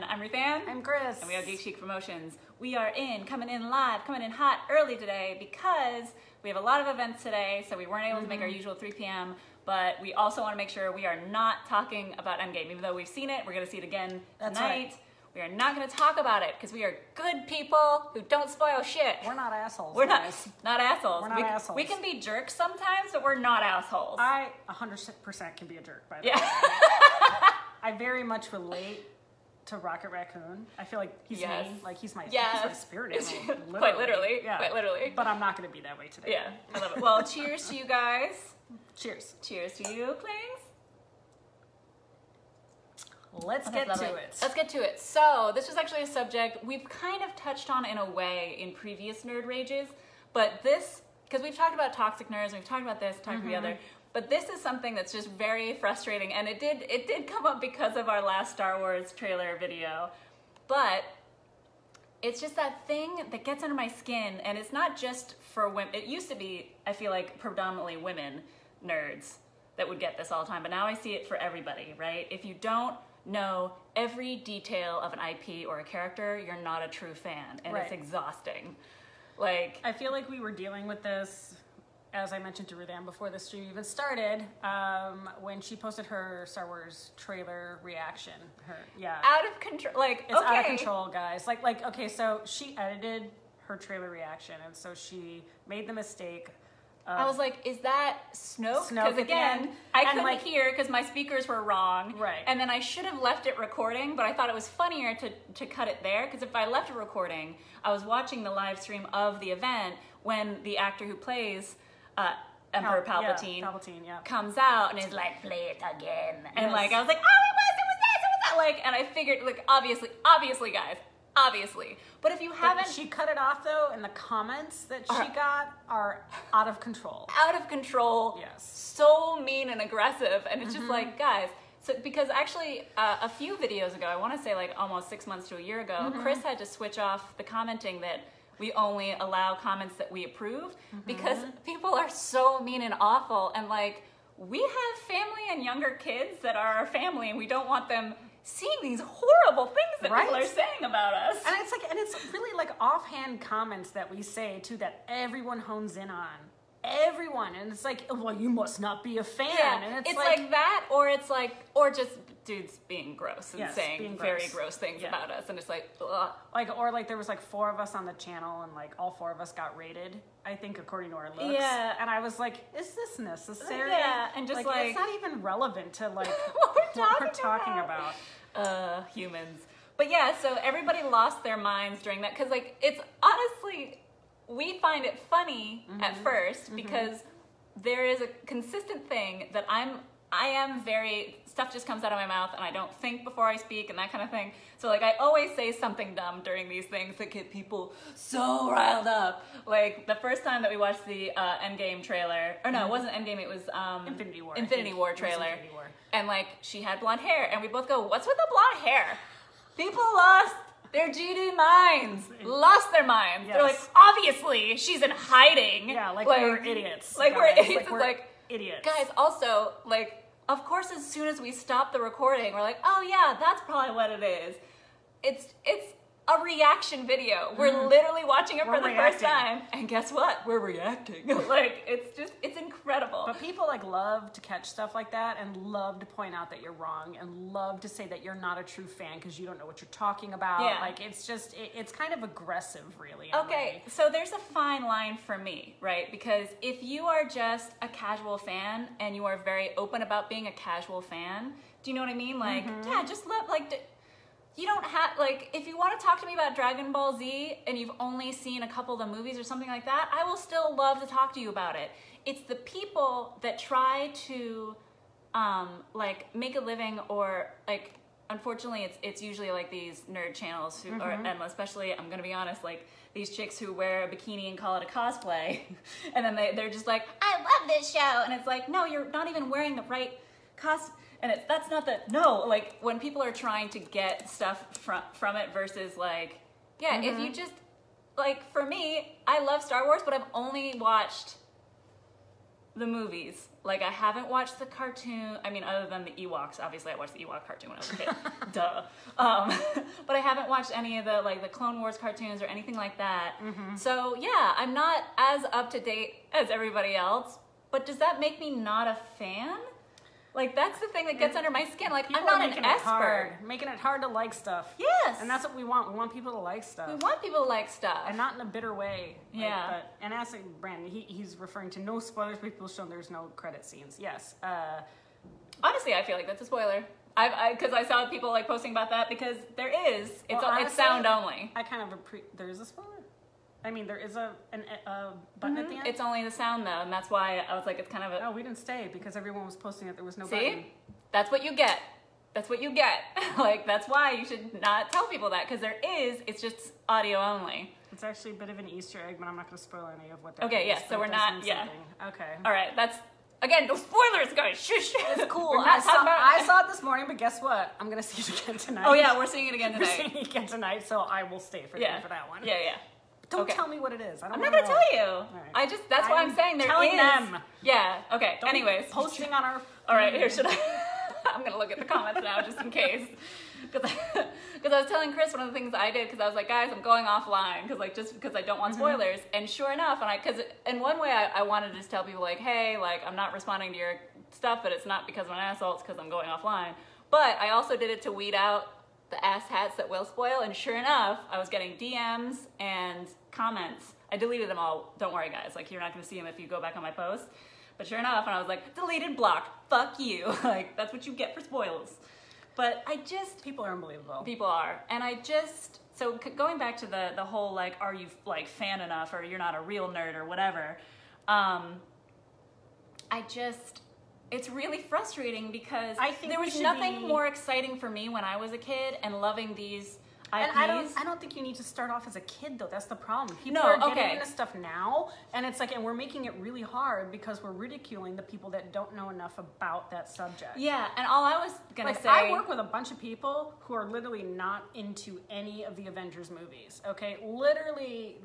I'm Ruthann. I'm Chris. And we are GeekChic Promotions. We are coming in live, coming in hot early today because we have a lot of events today, so we weren't able to make our usual 3 p.m., but we also want to make sure we are not talking about Endgame. Even though we've seen it, we're going to see it again tonight. Right. We are not going to talk about it because we are good people who don't spoil shit. We're not assholes. We're guys. not assholes. We're not assholes. We can be jerks sometimes, but we're not assholes. I 100% can be a jerk, by the way. I very much relate to Rocket Raccoon. I feel like he's me. Like he's my spirit animal. Quite literally. Yeah. Quite literally. But I'm not going to be that way today. Yeah, I love it. Well, cheers to you guys. Cheers. Cheers to you, Klings. Let's get to it. Let's get to it. So this was actually a subject we've kind of touched on in a way in previous Nerd Rages, but this, because we've talked about toxic nerds, and we've talked about this, talked about the other, but this is something that's just very frustrating, and it did come up because of our last Star Wars trailer video, but it's just that thing that gets under my skin, and it's not just for women. It used to be, I feel like, predominantly women nerds that would get this all the time, but now I see it for everybody, right? If you don't know every detail of an IP or a character, you're not a true fan, and it's exhausting. Like, I feel like we were dealing with this, as I mentioned to Ruthann before the stream even started, when she posted her Star Wars trailer reaction. Out of control. Like, it's out of control, guys. Like, okay, so she edited her trailer reaction, and so she made the mistake. I was like, is that Snoke? Because again, I couldn't hear because my speakers were wrong. Right. And then I should have left it recording, but I thought it was funnier to cut it there, because if I left it recording, I was watching the live stream of the event when the actor who plays Emperor Palpatine, comes out and is like, play it again. And like, I was like, oh, it was that. Like, and I figured, like, obviously, guys. Obviously. But if you haven't... She cut it off, though, and the comments that she got are out of control. Out of control. Yes. So mean and aggressive. And it's just like, guys... So, because actually, a few videos ago, I want to say like almost 6 months to a year ago, Chris had to switch off the commenting that we only allow comments that we approve, because people are so mean and awful. And like, we have family and younger kids that are our family, and we don't want them seeing these horrible things that people are saying about us. And it's like, and it's really like offhand comments that we say too that everyone hones in on. Everyone. And it's like, well, you must not be a fan. Yeah, and it's like that, or it's like, or just dudes being gross and saying gross. very gross things about us, and it's like, ugh. Like, or like there was like 4 of us on the channel, and like all 4 of us got rated, I think, according to our looks. Yeah. And I was like, is this necessary? Yeah, and just like it's not even relevant to like what we're talking about. Humans. But yeah, so everybody lost their minds during that, because like, it's honestly, we find it funny at first, because there is a consistent thing that I am very, stuff just comes out of my mouth and I don't think before I speak and that kind of thing. So like, I always say something dumb during these things that get people so riled up. Like the first time that we watched the Endgame trailer, or no, it wasn't Endgame, it was Infinity War. Infinity War trailer. Infinity War. And like, she had blonde hair, and we both go, what's with the blonde hair? People lost their GD minds. Lost their minds. Yes. They're like, obviously, she's in hiding. Yeah, like we're idiots. Like we're idiots. Like idiots. Guys, also, like, of course, as soon as we stop the recording, we're like, oh yeah, that's probably what it is. It's a reaction video. We're literally watching it for the first time, and guess what? We're reacting. Like, it's incredible. But people like love to catch stuff like that, and love to point out that you're wrong, and love to say that you're not a true fan because you don't know what you're talking about. Yeah. Like, it's just, it's kind of aggressive, really. Okay, so there's a fine line for me, right? Because if you are just a casual fan and you are very open about being a casual fan, do you know what I mean? Like, yeah, just let, like, you don't have, like, if you want to talk to me about Dragon Ball Z and you've only seen a couple of the movies or something like that, I will still love to talk to you about it. It's the people that try to, like, make a living, or, like, unfortunately, it's usually, like, these nerd channels who are, and especially, I'm gonna be honest, like, these chicks who wear a bikini and call it a cosplay, and then they're just like, I love this show, and it's like, no, you're not even wearing the right costume. And that's not the, no, like, when people are trying to get stuff from it versus, like, yeah, if you just, like, for me, I love Star Wars, but I've only watched the movies. Like, I haven't watched the cartoon. I mean, other than the Ewoks. Obviously, I watched the Ewok cartoon when I was a kid. Duh. But I haven't watched any of the, like, the Clone Wars cartoons or anything like that. So, yeah, I'm not as up to date as everybody else. But does that make me not a fan? Like, that's the thing that gets under my skin. Like, I'm not an expert. Making it hard to like stuff. Yes. And that's what we want. We want people to like stuff. We want people to like stuff. And not in a bitter way. Yeah. Like, and as Brandon, he's referring to no spoilers, people shown there's no credit scenes. Yes. Honestly, I feel like that's a spoiler. Because I saw people, like, posting about that, because there is. It's sound only. There is a spoiler? I mean, there is a button at the end? It's only the sound, though, and that's why I was like, it's kind of a... No, we didn't stay, because everyone was posting that there was no button. See? That's what you get. That's what you get. Like, that's why you should not tell people that, because there is, it's just audio only. It's actually a bit of an Easter egg, but I'm not going to spoil any of what that Okay, is, yeah, so we're not, yeah. Okay. All right, that's... Again, no spoilers, guys. Shush. It's cool. I saw it this morning, but guess what? I'm going to see it again tonight. Oh, yeah, we're seeing it again tonight. We're seeing it again tonight, so I will stay for that one. Yeah, yeah. Don't tell me what it is. I'm not going to tell you. Right. That's why I'm saying there telling is. Them. Yeah, okay. Don't anyways. Posting on our... All right, here, should I... I'm going to look at the comments now just in case. Because I was telling Chris one of the things I did, because I was like, guys, I'm going offline, just because I don't want spoilers. And sure enough, because in one way I wanted to just tell people, like, hey, like, I'm not responding to your stuff, but it's not because I'm an asshole, it's because I'm going offline. But I also did it to weed out the ass hats that will spoil, and sure enough, I was getting DMs and comments. I deleted them all. Don't worry, guys. Like, you're not going to see them if you go back on my post. But sure enough, and I was like, deleted, block, fuck you. Like, that's what you get for spoils. But People are unbelievable. People are. And so going back to the whole, like, are you, like, fan enough, or you're not a real nerd, or whatever, it's really frustrating, because there was nothing more exciting for me when I was a kid and loving these IPs. And I don't think you need to start off as a kid, though. That's the problem. People are getting into stuff now, and it's like, and we're making it really hard because we're ridiculing the people that don't know enough about that subject. Yeah, and all I was gonna say, I work with a bunch of people who are literally not into any of the Avengers movies. Okay, literally,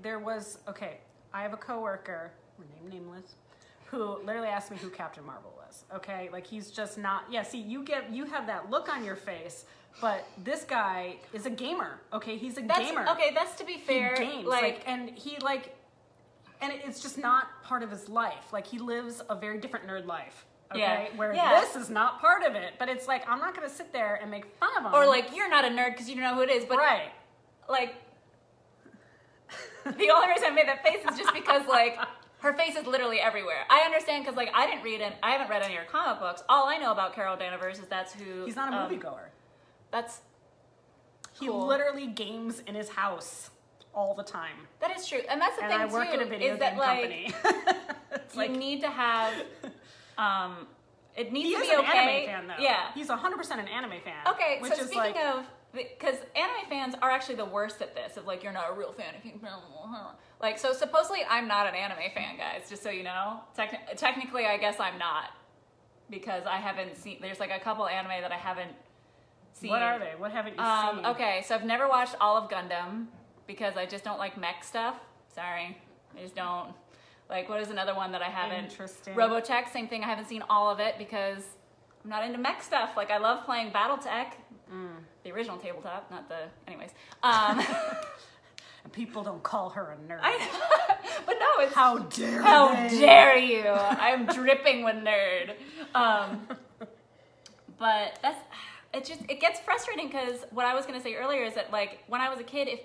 I have a coworker, nameless, who literally asked me who Captain Marvel was. Okay, like, he's just not. Yeah, see, you have that look on your face. But this guy is a gamer, okay? He's a gamer. Okay, that's to be fair. He games, and it's just not part of his life. Like, he lives a very different nerd life, okay? This is not part of it. But it's like, I'm not going to sit there and make fun of him. Or, like, you're not a nerd because you don't know who it is. But, like, the only reason I made that face is just because, like, her face is literally everywhere. I understand, because, like, I haven't read any of your comic books. All I know about Carol Danvers is that's who... He's not a moviegoer. He literally games in his house all the time. That is true, and that's the thing too. And I work at a video game company. You need to have. It needs to be okay. He's an okay. anime fan, though. Yeah, he's 100% an anime fan. Okay, so speaking of, because anime fans are actually the worst at this. Of, like, you're not a real fan. Like, so supposedly I'm not an anime fan, guys. Just so you know, technically I guess I'm not, because I haven't seen. There's like a couple anime that I haven't seen. What are they? What haven't you seen? Okay, so I've never watched all of Gundam because I just don't like mech stuff. Sorry, I just don't. Like, what is another one that I haven't? Interesting. Robotech, same thing. I haven't seen all of it because I'm not into mech stuff. Like, I love playing BattleTech, the original tabletop, not the. Anyways. People don't call her a nerd. But no, it's how dare dare you? I'm dripping with nerd. But it gets frustrating, because what I was going to say earlier is that, like, when I was a kid, if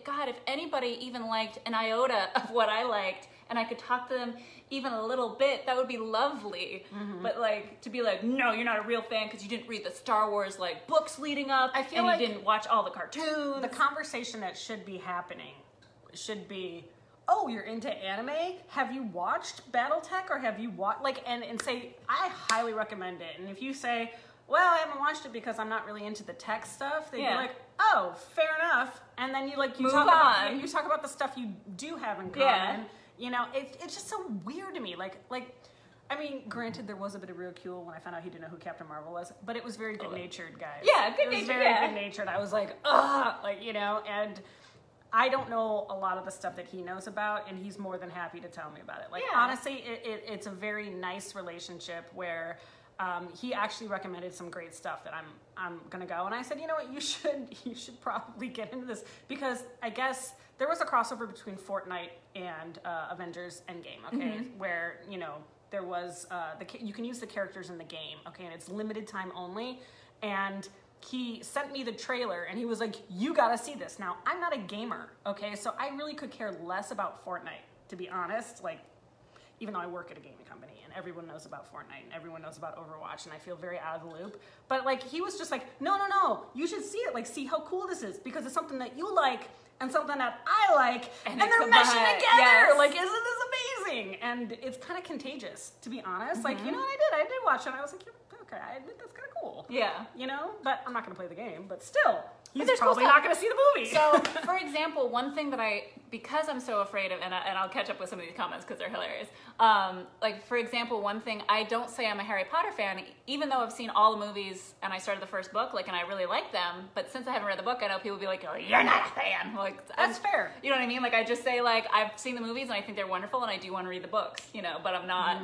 anybody even liked an iota of what I liked, and I could talk to them even a little bit, that would be lovely. Mm-hmm. But, like, to be like, no, you're not a real fan because you didn't read the Star Wars, like, books leading up, and you didn't watch all the cartoons. The conversation that should be happening should be, oh, you're into anime? Have you watched BattleTech, or have you watched, like, and say, I highly recommend it. And if you say, well, I haven't watched it because I'm not really into the tech stuff, they'd be like, oh, fair enough. And then you talk about the stuff you do have in common. Yeah. You know, it's just so weird to me. Like, I mean, granted, there was a bit of ridicule when I found out he didn't know who Captain Marvel was, but it was very good-natured, guys. Yeah, good-natured, It was very good-natured. I was like, ugh, like, you know, and I don't know a lot of the stuff that he knows about, and he's more than happy to tell me about it. Like, Yeah. honestly, it's a very nice relationship where he actually recommended some great stuff that I'm gonna go, and I said, you know what, you should probably get into this, because I guess there was a crossover between Fortnite and Avengers Endgame, okay, where, you know, there was you can use the characters in the game, okay, and it's limited time only, and he sent me the trailer and he was like, you gotta see this. Now, I'm not a gamer, okay? So I really could care less about Fortnite, to be honest. Like, even though I work at a gaming company and everyone knows about Fortnite and everyone knows about Overwatch and I feel very out of the loop. But like, he was just like, no, you should see it. Like, see how cool this is, because it's something that you like and something that I like, and they're meshing together. Yes. Like, isn't this amazing? And it's kind of contagious, to be honest. Like, you know what I did watch it and I was like, okay, I admit that's kind of cool. Yeah. You know? But I'm not going to play the game, but still, he's cool probably stuff. not going to see the movie. So, for example, one thing that because I'm so afraid of, and I'll catch up with some of these comments because they're hilarious. Like, for example, one thing, I don't say I'm a Harry Potter fan, even though I've seen all the movies and I started the first book, like, and I really like them, but since I haven't read the book, I know people will be like, oh, you're not a fan. Like, that's fair. You know what I mean? Like, I just say, like, I've seen the movies and I think they're wonderful and I do want to read the books, you know, but I'm not...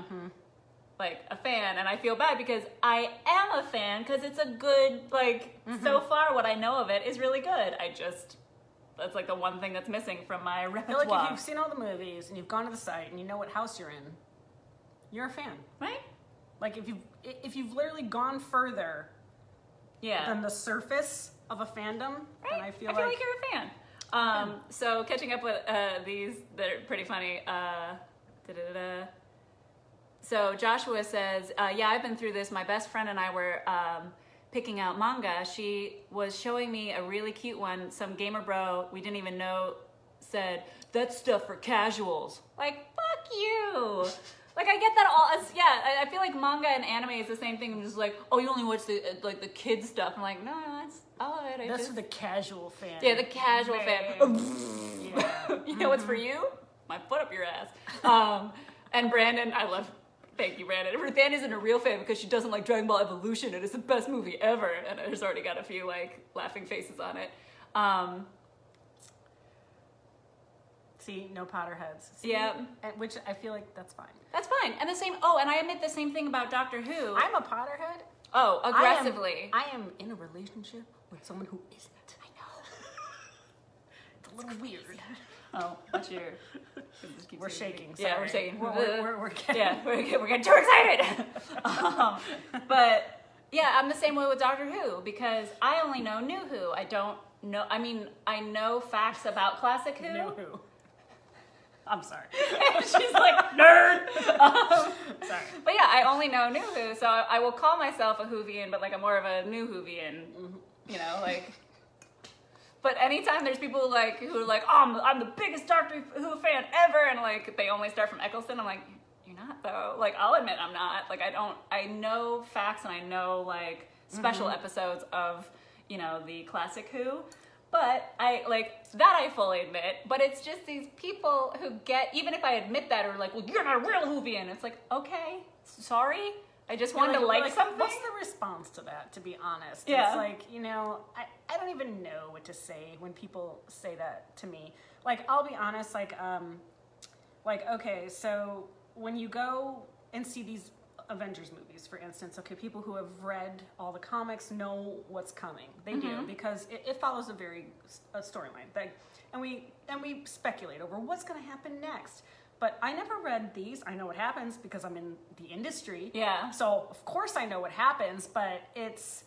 like a fan, and I feel bad because I am a fan because it's a good, like, so far what I know of it is really good. That's like the one thing that's missing from my repertoire. I feel like if you've seen all the movies and you've gone to the site and you know what house you're in, you're a fan. Right? Like, if you've literally gone further than the surface of a fandom, then I feel like you're a fan. So catching up with these, they're pretty funny. So Joshua says, yeah, I've been through this. My best friend and I were picking out manga. She was showing me a really cute one. Some gamer bro we didn't even know said, that's stuff for casuals. Like, fuck you. Like, I get that all. I feel like manga and anime is the same thing. I'm just like, oh, you only watch the the kid stuff. I'm like, no, that's all of it. That's for the casual fan. Yeah, the casual fan. Yeah. You know what's for you? My foot up your ass. And Brandon, thank you, Brandon. Ruth Ann isn't a real fan because she doesn't like Dragon Ball Evolution and it's the best movie ever. And there's already got a few like laughing faces on it. See, no Potterheads. See? Yeah. Which I feel like that's fine. That's fine. And the same, and I admit the same thing about Doctor Who. I'm a Potterhead. Oh, aggressively. I am in a relationship with someone who isn't. I know. It's a little weird. Oh, what's your... We're shaking. Sorry. Yeah, we're shaking. We're getting... Yeah, we're getting too excited. But yeah, I'm the same way with Doctor Who because I only know New Who. I don't know. I mean, I know facts about Classic Who. New Who. I'm sorry. She's like, nerd. Sorry. But yeah, I only know New Who, so I will call myself a Whovian, but like I'm more of a New Whovian. You know, like. But anytime there's people like who are like, oh, I'm the biggest Doctor Who fan ever, and like they only start from Eccleston, I'm like, you're not though. Like I'll admit I'm not. Like I know facts and I know like special episodes of, you know, the Classic Who, but I fully admit. But it's just these people who get, even if I admit that, are like, well, you're not a real Whovian. It's like, okay, sorry. I just wanted to like something. What's the response to that, to be honest? Yeah. It's like, you know, I don't even know what to say when people say that to me. Like, I'll be honest, like, okay, so when you go and see these Avengers movies, for instance, okay, people who have read all the comics know what's coming. They do, because it follows a storyline. And we speculate over what's going to happen next. But I never read these. I know what happens because I'm in the industry. Yeah. So, of course I know what happens, but it's,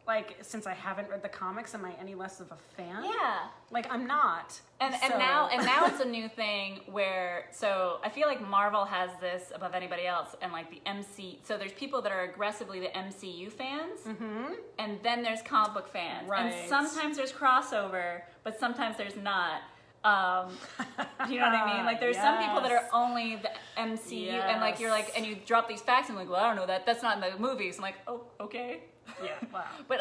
like, since I haven't read the comics, am I any less of a fan? Yeah. Like, I'm not. And now it's a new thing where, so I feel like Marvel has this above anybody else, and like the so there's people that are aggressively the MCU fans, and then there's comic book fans. Right. And sometimes there's crossover, but sometimes there's not. Do you know what I mean? Like there's some people that are only the MCU and like you're like, and you drop these facts and I'm like, well, I don't know that. That's not in the movies. I'm like, oh, okay. Yeah, wow. But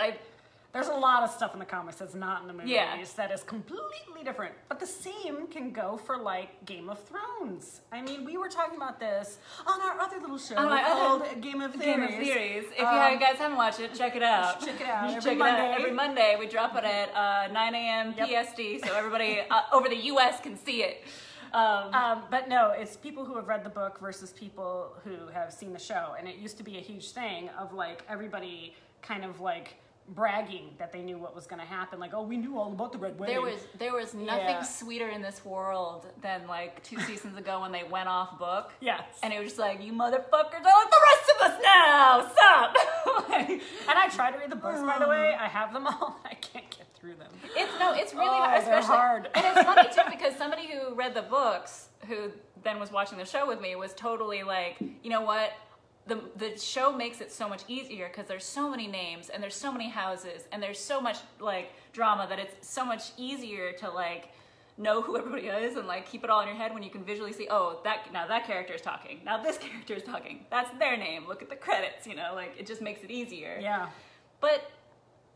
There's a lot of stuff in the comics that's not in the movies Yeah. that is completely different. But the same can go for like Game of Thrones. I mean, we were talking about this on our other little show called Game of Theories. Game of Theories. If you guys haven't watched it, check it out. Check it out. Every Monday. We drop it at 9 a.m. PST, so everybody over the U.S. can see it. But no, it's people who have read the book versus people who have seen the show. And it used to be a huge thing of like everybody kind of like bragging that they knew what was going to happen. Like, oh, we knew all about the Red Wedding. There was nothing sweeter in this world than like 2 seasons ago when they went off book. Yes. And it was just like, you motherfuckers are like the rest of us now. Stop. And I try to read the books, by the way. I have them all. I can't get through them. It's really hard. They're Especially, hard. And it's funny too because somebody who read the books, who then was watching the show with me, was totally like, you know what? The show makes it so much easier because there's so many names and there's so many houses and there's so much like drama that it's so much easier to like know who everybody is and like keep it all in your head when you can visually see, oh, now that character is talking, now this character is talking, that's their name, look at the credits, you know, like it just makes it easier. Yeah. But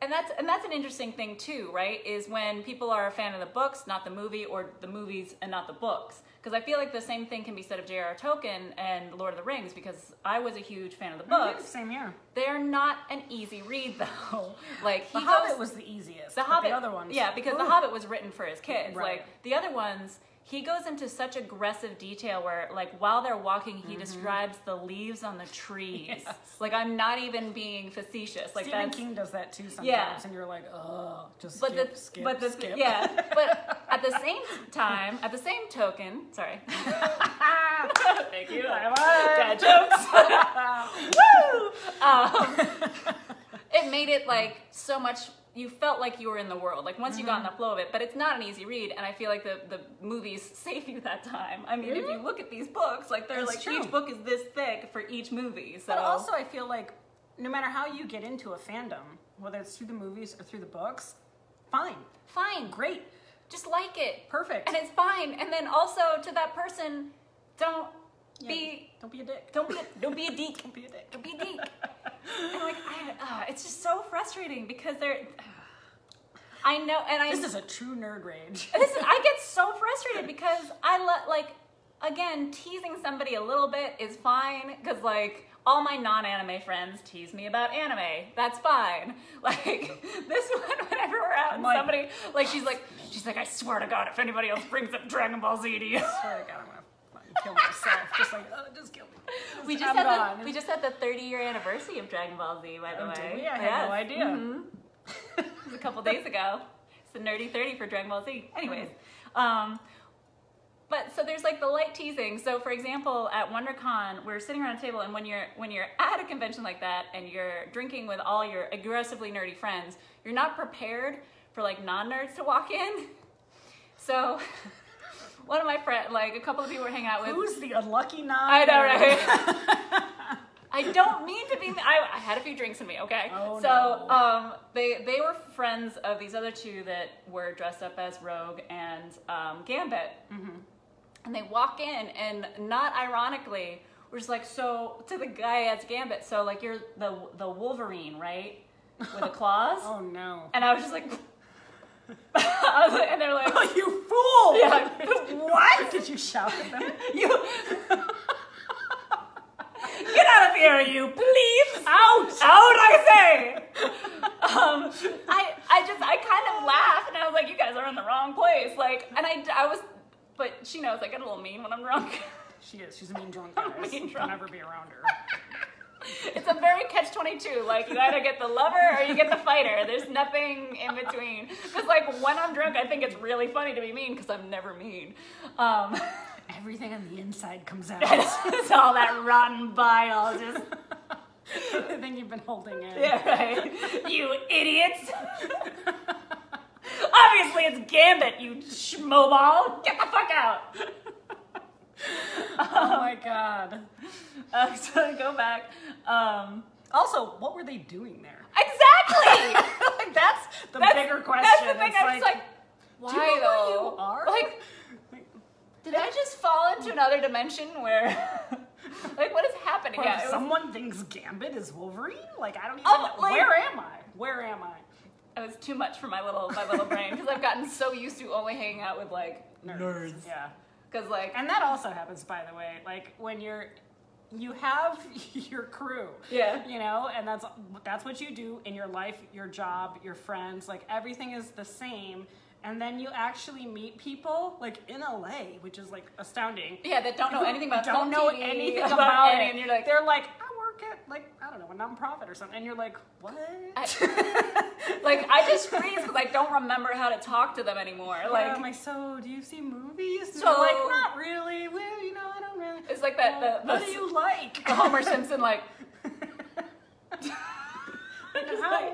and that's an interesting thing too, right? Is when people are a fan of the books, not the movie, or the movies and not the books. Because I feel like the same thing can be said of J.R.R. Tolkien and Lord of the Rings, because I was a huge fan of the books. Same here. They're not an easy read though. Like The Hobbit was the easiest. The Hobbit, the other ones. yeah, because The Hobbit was written for his kids. Right. Like the other ones, he goes into such aggressive detail where, like, while they're walking, he describes the leaves on the trees. Yes. Like, I'm not even being facetious. Like Stephen King does that too sometimes, Yeah. and you're like, oh, just But skip. yeah. But at the same time, at the same token, sorry. Thank you. Dad jokes. Woo! It made it like so much. You felt like you were in the world, like once you got in the flow of it, but it's not an easy read, and I feel like the movies save you that time. I mean, if you look at these books, like they're That's like true. each book is this thick for each movie. So But also, I feel like no matter how you get into a fandom, whether it's through the movies or through the books, fine, fine, great, just like it, perfect, and it's fine. And then also to that person, don't be a dick. Don't be a deek. Don't be a dick. Don't be a deek. And like, it's just so frustrating because they're. I know, and This is a true nerd rage. Listen, I get so frustrated because again, teasing somebody a little bit is fine because like all my non-anime friends tease me about anime. That's fine. Like this one, whenever we're out and somebody like she's like, I swear to God, if anybody else brings up Dragon Ball Z to you, I swear to God, I'm gonna fucking kill myself. Just like, just kill me. We just had the 30-year anniversary of Dragon Ball Z, by the way. Did we? I had no idea. Mm-hmm. It was a couple days ago. It's the nerdy 30 for Dragon Ball Z. Anyways, but so there's like the light teasing. So for example, at WonderCon, we're sitting around a table, and when you're at a convention like that and you're drinking with all your aggressively nerdy friends, you're not prepared for like non-nerds to walk in. So one of my friends, like a couple of people we're hanging out with. Who's the unlucky non? I know, right? I don't mean to be. I had a few drinks in me, okay? Oh, so, no. they were friends of these other two that were dressed up as Rogue and Gambit, and they walk in, and not ironically, we're just like, so to the guy as Gambit, so like you're the Wolverine, right, with the claws? Oh no! And I was just like. I was like, and they're like, "Oh, you fool!" Yeah. What? Did you shout at them? Get out of here, you please! Out! Out, I say! I kind of laughed, and I was like, you guys are in the wrong place. Like, and I was, but she knows I get a little mean when I'm drunk. She is. She's a mean drunk, guys. Mean You'll never be around her. It's a very catch-22. Like, you either get the lover or you get the fighter. There's nothing in between. Because, like, when I'm drunk, I think it's really funny to be mean because I'm never mean. Everything on the inside comes out. It's all that rotten bile just... I think you've been holding in. Yeah, right. You idiots. Obviously it's Gambit, you schmoball. Get the fuck out. Oh my God. So to go back. Also, what were they doing there? Exactly. Like, that's the bigger question. That's the thing. It's I was like, why do you know though? who you are? Like, did I just fall into another dimension where, like, what is happening? Someone thinks Gambit is Wolverine? Like, I don't even know. Like, Where am I? Where am I? I was too much for my little brain because I've gotten so used to only hanging out with like nerds. Yeah. Because like, and that also happens, by the way. Like when you have your crew, yeah, you know, and that's what you do in your life, your job, your friends. Like everything is the same. And then you actually meet people like in LA, which is like astounding. Yeah, that don't know anything about don't know anything about it. And you're like, they're like, I work at like, I don't know, a nonprofit or something. And you're like, what? I just freeze because I don't remember how to talk to them anymore. Like, I'm like, so do you see movies? And so they're like, not really. Well, you know, I don't really. It's like that. What do you like? The Homer Simpson like.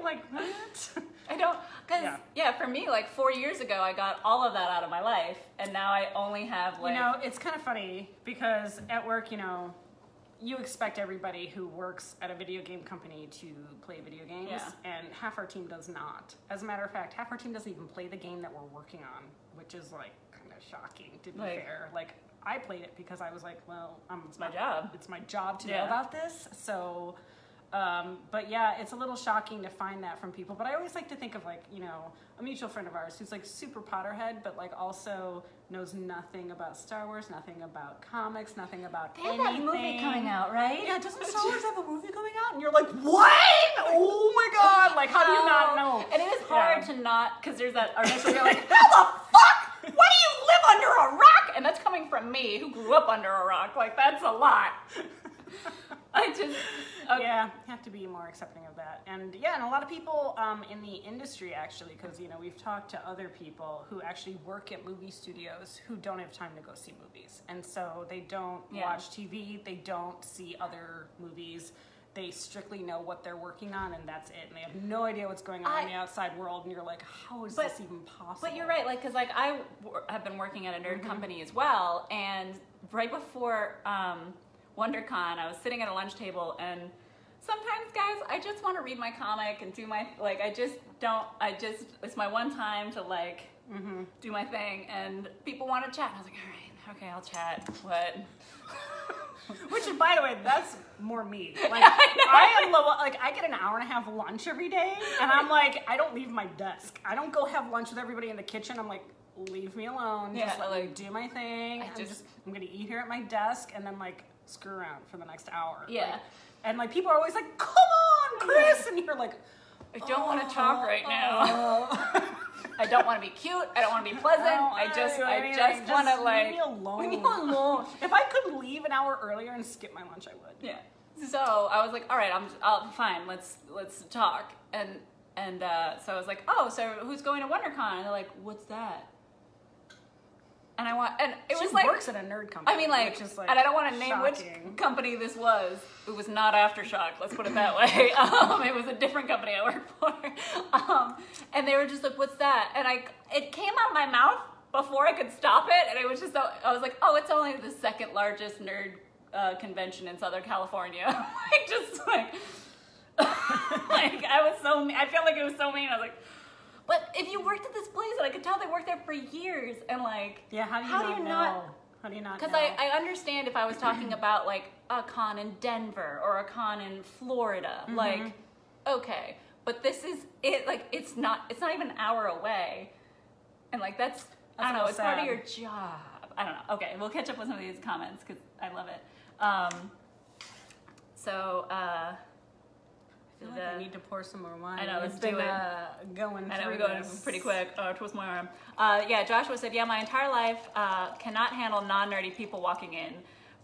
Like what? I don't, because, yeah, for me, like 4 years ago, I got all of that out of my life, and now I only have, like... You know, it's kind of funny, because at work, you know, you expect everybody who works at a video game company to play video games, and half our team does not. As a matter of fact, half our team doesn't even play the game that we're working on, which is, like, kind of shocking, to be fair. Like, I played it because I was like, well, it's my job. It's my job to know about this, so... but yeah, it's a little shocking to find that from people. But I always like to think of like, you know, a mutual friend of ours who's like super Potterhead, but like also knows nothing about Star Wars, nothing about comics, nothing about anything. They have that movie coming out, right? Yeah, doesn't Star Wars have a movie coming out? And you're like, what? Oh my god! Like, how do you not know? And it is hard to not, because there's that initial, you're like, how the fuck? Why do you live under a rock? And that's coming from me, who grew up under a rock. Like, that's a lot. I just... Yeah, you have to be more accepting of that. And yeah, and a lot of people in the industry actually, because, you know, we've talked to other people who actually work at movie studios who don't have time to go see movies. And so they don't watch TV, they don't see other movies. They strictly know what they're working on, and that's it. And they have no idea what's going on in the outside world, and you're like, how is this even possible? But you're right, like, because like I have been working at a nerd company as well, and right before WonderCon, I was sitting at a lunch table, and sometimes, guys, I just want to read my comic and do my, like, it's my one time to, like, do my thing, and people want to chat. I was like, all right, okay, I'll chat. What? Which, by the way, that's more me. Like, I get an hour and a half lunch every day, and I'm like, I don't leave my desk. I don't go have lunch with everybody in the kitchen. I'm like, leave me alone. Yeah, just let me do my thing. I'm gonna eat here at my desk, and then like screw around for the next hour. Yeah. Like, and like people are always like, come on, Chris, and you're like, I don't want to talk right now. I don't want to be cute. I don't want to be pleasant. I just want to like leave me alone. Leave me alone. If I could leave an hour earlier and skip my lunch, I would. Yeah. So I was like, all right, fine. Let's talk. And so I was like, oh, so who's going to WonderCon? And they're like, what's that? And it was like, works at a nerd company. I mean, like, which is, like, and I don't want to name shocking. which company this was. It was not Aftershock, let's put it that way. It was a different company I worked for. And they were just like, what's that? And it came out of my mouth before I could stop it. And it was just, I was like, oh, it's only the second largest nerd convention in Southern California. I feel like it was so mean. I was like, but if you worked at this place, and I could tell they worked there for years, and like, yeah, how do you not know? How do you not know? Because I understand if I was talking about like a con in Denver or a con in Florida, like, okay, but this is it. Like, it's not even an hour away, and like that's I don't know. It's part of your job. I don't know. Okay, we'll catch up with some of these comments because I love it. I feel like I need to pour some more wine. I know, let's it's do been, it. Going I know, through we're going this. pretty quick. Twist my arm. Yeah, Joshua said, yeah, my entire life cannot handle non-nerdy people walking in.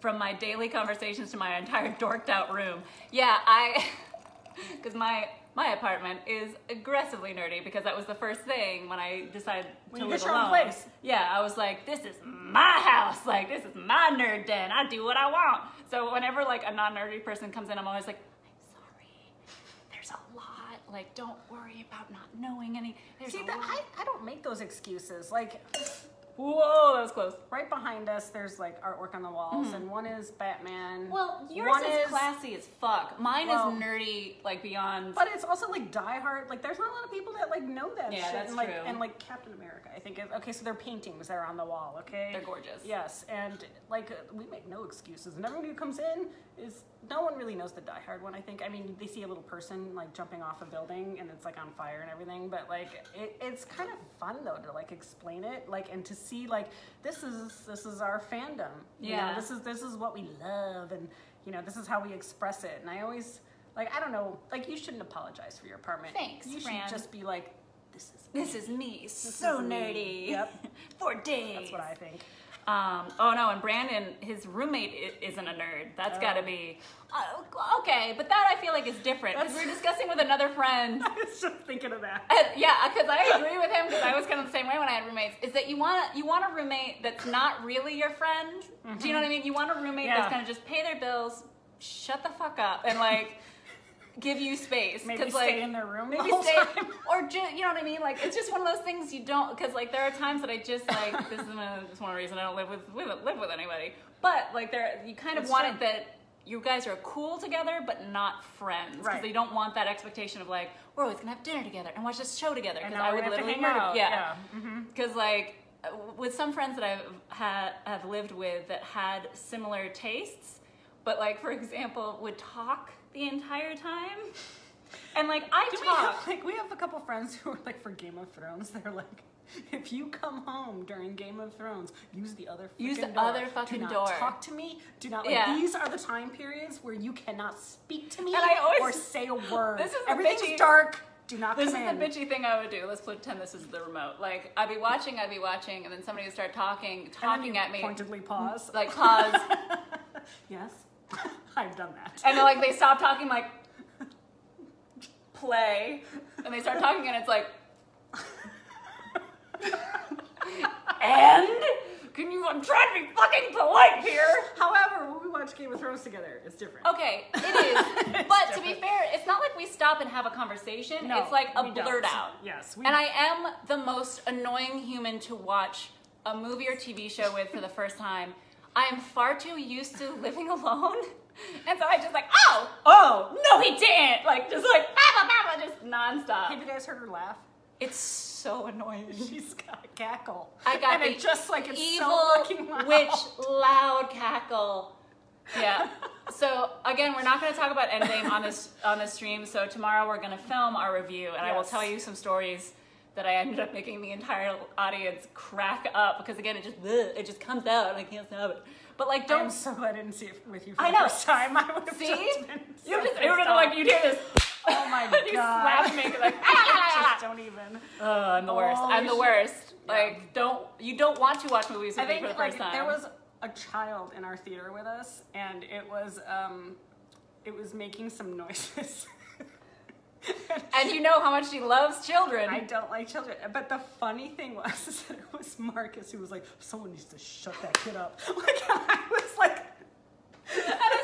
From my daily conversations to my entire dorked out room. Yeah, because my apartment is aggressively nerdy because that was the first thing when I decided to live alone. Place. Yeah, I was like, this is my house. Like, this is my nerd den. I do what I want. So whenever like a non-nerdy person comes in, I'm always like, like, don't worry about not knowing any. See, I don't make those excuses. Like, whoa, that was close. Right behind us, there's like artwork on the walls, and one is Batman. Well, yours is classy as fuck. Mine is nerdy, like beyond. But it's also like Die Hard. Like, there's not a lot of people that like know that shit. That's and, like, true. And like Captain America, I think. Okay, so they're paintings that are on the wall. Okay, they're gorgeous. Yes, and like we make no excuses, and everyone who comes in is no one really knows the Die Hard one, I think. I mean, they see a little person like jumping off a building and it's like on fire and everything, but like it's kind of fun though to like explain it, like, and to see like this is our fandom. Yeah. You know, this is what we love, and you know, this is how we express it. And I always like, I don't know, like, you shouldn't apologize for your apartment. Thanks, you Fran. should just be like, This is me. So nerdy. Yep. For days. That's what I think. Oh no, and Brandon, his roommate isn't a nerd. That's gotta be, okay, but that I feel like is different. Because we were discussing with another friend. I was just thinking of that. Yeah, because I agree with him, because I was kind of the same way when I had roommates, is that you want a roommate that's not really your friend. Mm-hmm. Do you know what I mean? You want a roommate that's gonna just pay their bills, shut the fuck up, and like, give you space. Maybe stay like, in their room maybe the whole stay, time. or just, you know what I mean? Like, it's just one of those things you don't, because like there are times that I just like, this is just one reason I don't live with anybody. But like you kind of want it that you guys are cool together, but not friends. Because you don't want that expectation of like, we're always gonna have dinner together and watch this show together. Because I would literally murder. Yeah. Because like with some friends that have lived with that had similar tastes, but like for example would talk the entire time. And like we have a couple friends who are like, for Game of Thrones, they're like, if you come home during Game of Thrones, use the other fucking door. Do not talk to me. Do not these are the time periods where you cannot speak to me or say a word. Everything's dark. Do not come in. This is the bitchy thing I would do. Let's pretend this is the remote. Like, I'd be watching, and then somebody would start talking at me. Pointedly pause. Like, pause. Yes. I've done that. And then, like, they stop talking, like, play. And they start talking, and it's like, and? I'm trying to be fucking polite here. However, when we watch Game of Thrones together, it's different. Okay, it is. But to be fair, it's not like we stop and have a conversation. No, it's like a blurt out. Yes. And I am the most annoying human to watch a movie or TV show with for the first time. I am far too used to living alone. And so I just like, oh, no he didn't. Like, just like, just nonstop. Have you guys heard her laugh? It's so annoying. She's got a cackle. I got and the it just like it's evil so fucking loud. witch loud cackle. Yeah. So again, we're not going to talk about Endgame on this stream. So tomorrow we're going to film our review, and I will tell you some stories that I ended up making the entire audience crack up, because again, it just comes out and I can't stop it. But like, don't. I'm so glad I didn't see it with you for the first time. I would have just been. You would have like, you'd hear this. Oh my god! You slap me like, just don't even. I'm the worst. I'm the worst. Like, you don't want to watch movies with me for the first time. There was a child in our theater with us, and it was making some noises. And you know how much she loves children. I don't like children. But the funny thing was that it was Marcus who was like, someone needs to shut that kid up. Like, I was like, at a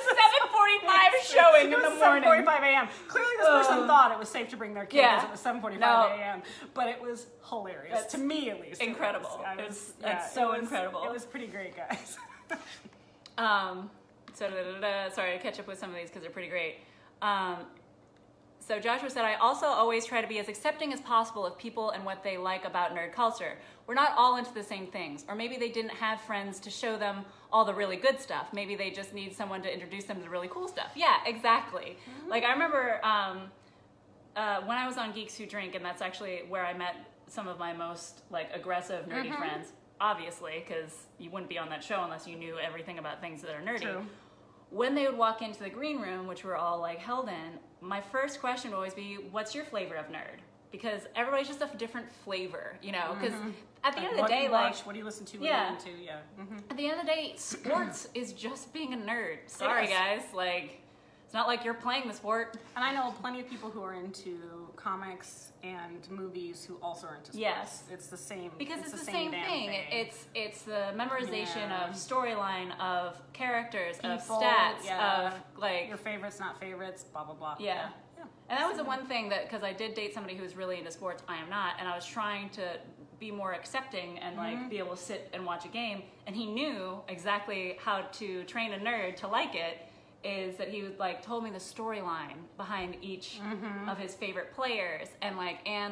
7:45 showing in the morning. 7:45 a.m. Clearly this person thought it was safe to bring their kid because it was 7:45 a.m. But it was hilarious. To me, at least. Incredible. It's so incredible. It was pretty great, guys. Sorry to catch up with some of these because they're pretty great. So Joshua said, I also always try to be as accepting as possible of people and what they like about nerd culture. We're not all into the same things. Or maybe they didn't have friends to show them all the really good stuff. Maybe they just need someone to introduce them to the really cool stuff. Yeah, exactly. Mm-hmm. Like, I remember when I was on Geeks Who Drink, and that's actually where I met some of my most like aggressive nerdy friends, obviously, because you wouldn't be on that show unless you knew everything about things that are nerdy. True. When they would walk into the green room, which we're all like held in, my first question would always be, what's your flavor of nerd? Because everybody's just a different flavor, you know? Because at the end of the day, like, what do you listen to? What do you into? Yeah. Mm-hmm. At the end of the day, sports is just being a nerd. Sorry, guys. Like, it's not like you're playing the sport. And I know plenty of people who are into comics and movies who also are into sports. Yes. It's the same. Because it's the same thing. It's the memorization of storyline, of characters, people, of stats, of like your favorites, not favorites, blah blah blah. Yeah. And that was the one thing that, because I did date somebody who was really into sports, I am not, and I was trying to be more accepting and like be able to sit and watch a game, and he knew exactly how to train a nerd to like it. Is that he was like told me the storyline behind each of his favorite players and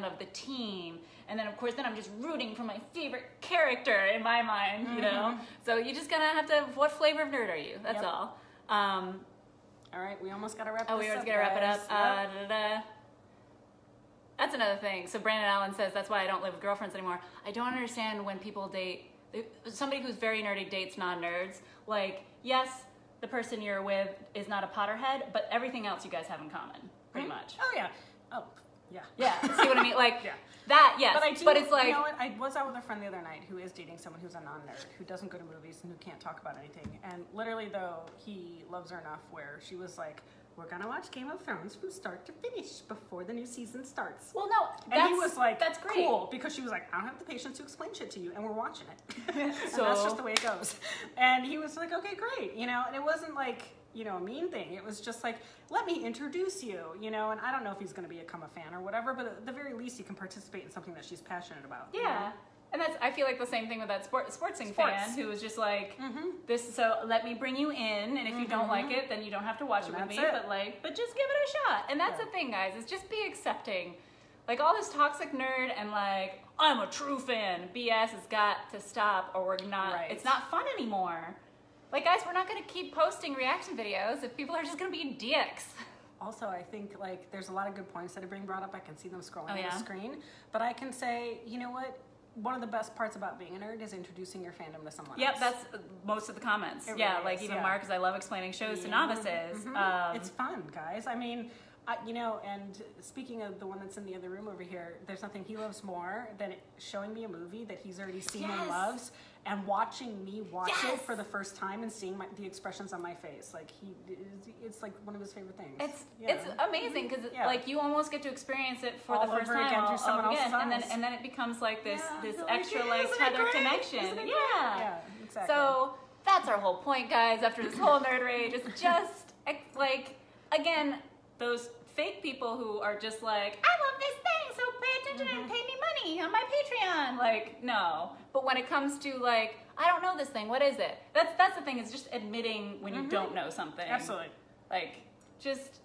of the team, and then of course I'm just rooting for my favorite character in my mind, you know. So you just gonna have to. What flavor of nerd are you? That's all. All right, we almost got to wrap this Oh, up. we always got to wrap it up. Yep. That's another thing. So Brandon Allen says, that's why I don't live with girlfriends anymore. I don't understand when people date, somebody who's very nerdy dates non-nerds. Like, yes, the person you're with is not a Potterhead, but everything else you guys have in common, pretty much. Oh, yeah. Oh, yeah. Yeah, see what I mean? Like, Yeah. that, yes. But it's like, you know what? I was out with a friend the other night who is dating someone who's a non-nerd, who doesn't go to movies and who can't talk about anything. And literally, though, he loves her enough where she was like, we're going to watch Game of Thrones from start to finish before the new season starts. well, no, And he was like, that's great. cool, because she was like, I don't have the patience to explain shit to you, and we're watching it. And So- that's just the way it goes. And he was like, okay, great, you know, and it wasn't like, you know, a mean thing. It was just like, let me introduce you, you know, and I don't know if he's going to become a fan or whatever, but at the very least, he can participate in something that she's passionate about. Yeah. You know? And that's, I feel like the same thing with that sportsing fan who was just like, Mm-hmm. this, so let me bring you in, and if you don't like it, then you don't have to watch it with that's me, it. but just give it a shot. And that's Yeah. the thing, guys, is just be accepting. Like, all this toxic nerd and like, I'm a true fan, BS has got to stop, or we're not, Right. it's not fun anymore. Like, guys, we're not gonna keep posting reaction videos if people are just gonna be dicks. Also, I think like there's a lot of good points that are being brought up. I can see them scrolling Oh, on yeah? the screen, but I can say, you know what? One of the best parts about being a nerd is introducing your fandom to someone Yep, else. that's most of the comments. It Yeah, really like is, even yeah. Mark, because I love explaining shows to novices. It's fun, guys. I mean, you know, and speaking of the one that's in the other room over here, there's nothing he loves more than showing me a movie that he's already seen and Yes. loves, and watching me watch Yes. it for the first time and seeing the expressions on my face. Like it's like one of his favorite things. It's amazing because Yeah. like you almost get to experience it for All the first over time again all through someone over again, else's eyes. and then it becomes like this Yeah, this you're like, extra "Yeah, like isn't it tethered great? connection. Isn't it great?" Yeah. Yeah, exactly. So that's our whole point, guys. After this whole nerd rage, it's just like again those fake people who are just like, I love this thing, so pay attention and pay me money on my Patreon. Like, no. But when it comes to like, I don't know this thing, what is it? That's the thing, is just admitting when you don't know something. Absolutely. Like, just,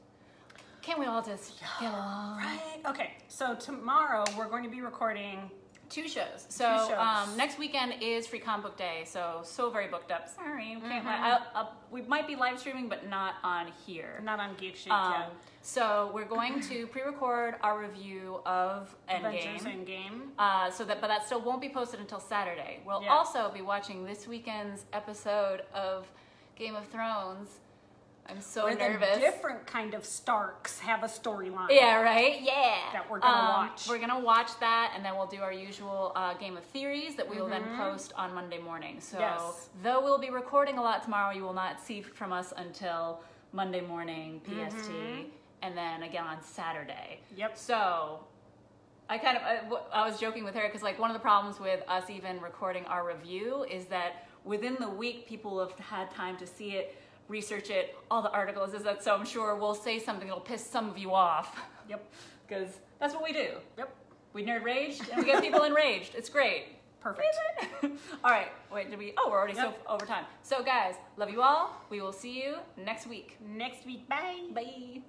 can't we all just get along? Right. Okay. So tomorrow we're going to be recording. 2 shows. So Two shows. next weekend is Free Comic Book Day. So very booked up. Sorry, we can't. We might be live streaming, but not on here. Not on GeekChic yet. So we're going to pre-record our review of Avengers Endgame. Endgame. But that still won't be posted until Saturday. We'll Yeah. also be watching this weekend's episode of Game of Thrones. I'm so Where nervous. the different kind of Starks have a storyline. Yeah, right? Yeah. That we're gonna watch. We're gonna watch that, and then we'll do our usual Game of Theories that we will then post on Monday morning. So, Yes. though we'll be recording a lot tomorrow, you will not see from us until Monday morning PST, and then again on Saturday. Yep. So, I was joking with her because like one of the problems with us even recording our review is that within the week people have had time to see it, research it, all the articles, so I'm sure we'll say something that'll piss some of you off. Yep. Because that's what we do. Yep. We nerd raged and we get people enraged. It's great. Perfect. All right. Wait, we're already so over time. So guys, love you all. We will see you next week. Next week. Bye. Bye.